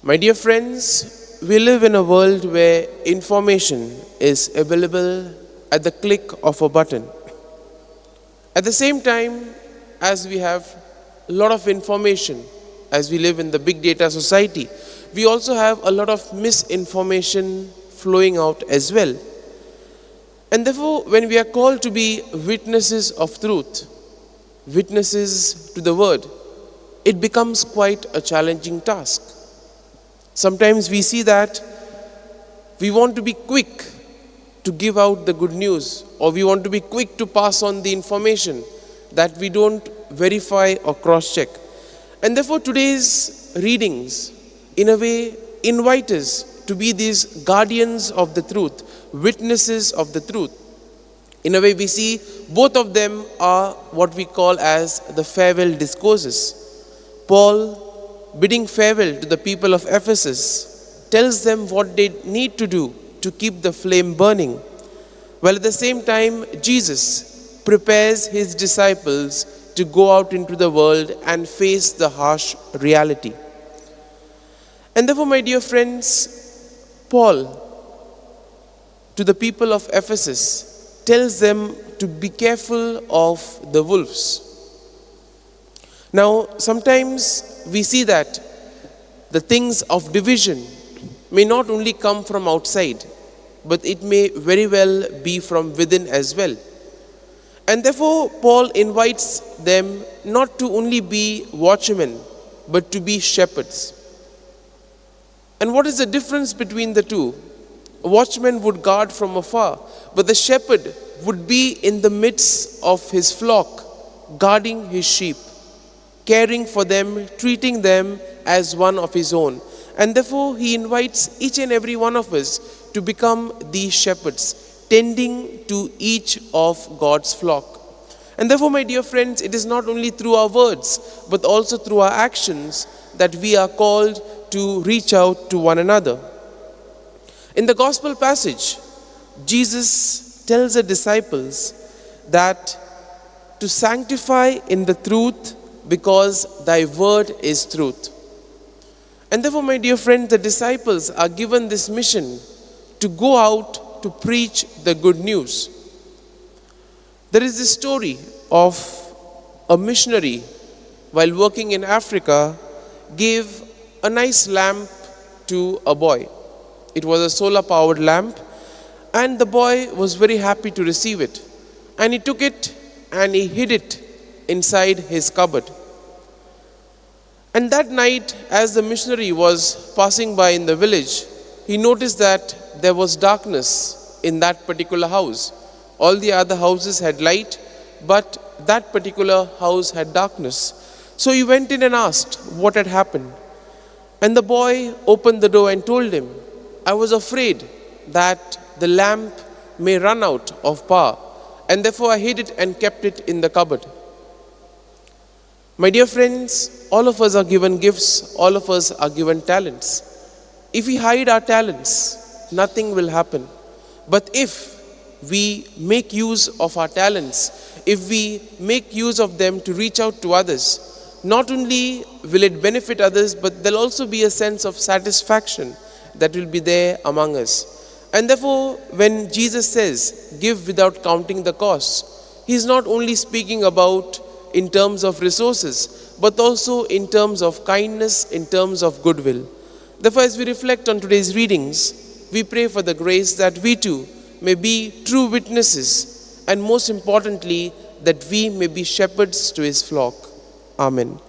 My dear friends, we live in a world where information is available at the click of a button. At the same time, as we have a lot of information, as we live in the big data society, we also have a lot of misinformation flowing out as well. And therefore, when we are called to be witnesses of truth, witnesses to the word, it becomes quite a challenging task. Sometimes we see that we want to be quick to give out the good news, or we want to be quick to pass on the information that we don't verify or cross-check. And therefore today's readings, in a way, invite us to be these guardians of the truth, witnesses of the truth. In a way, we see both of them are what we call as the farewell discourses. Paul, bidding farewell to the people of Ephesus, tells them what they need to do to keep the flame burning, while at the same time Jesus prepares his disciples to go out into the world and face the harsh reality. And therefore, my dear friends, Paul, to the people of Ephesus, tells them to be careful of the wolves. Now, sometimes we see that the things of division may not only come from outside, but it may very well be from within as well. And therefore, Paul invites them not to only be watchmen, but to be shepherds. And what is the difference between the two? A watchman would guard from afar, but the shepherd would be in the midst of his flock, guarding his sheep, caring for them, treating them as one of his own. And therefore, he invites each and every one of us to become these shepherds, tending to each of God's flock. And therefore, my dear friends, it is not only through our words, but also through our actions that we are called to reach out to one another. In the gospel passage, Jesus tells the disciples that to sanctify in the truth, because thy word is truth. And therefore, my dear friend, the disciples are given this mission to go out to preach the good news. There is this story of a missionary, while working in Africa, gave a nice lamp to a boy. It was a solar-powered lamp, and the boy was very happy to receive it. And he took it and he hid it inside his cupboard. And that night, as the missionary was passing by in the village, he noticed that there was darkness in that particular house. All the other houses had light, but that particular house had darkness. So he went in and asked what had happened. And the boy opened the door and told him, I was afraid that the lamp may run out of power, and therefore I hid it and kept it in the cupboard. My dear friends, all of us are given gifts, all of us are given talents. If we hide our talents, nothing will happen. But if we make use of our talents, if we make use of them to reach out to others, not only will it benefit others, but there'll also be a sense of satisfaction that will be there among us. And therefore, when Jesus says, give without counting the cost, he's not only speaking about in terms of resources, but also in terms of kindness, in terms of goodwill. Therefore, as we reflect on today's readings, we pray for the grace that we too may be true witnesses, and most importantly, that we may be shepherds to his flock. Amen.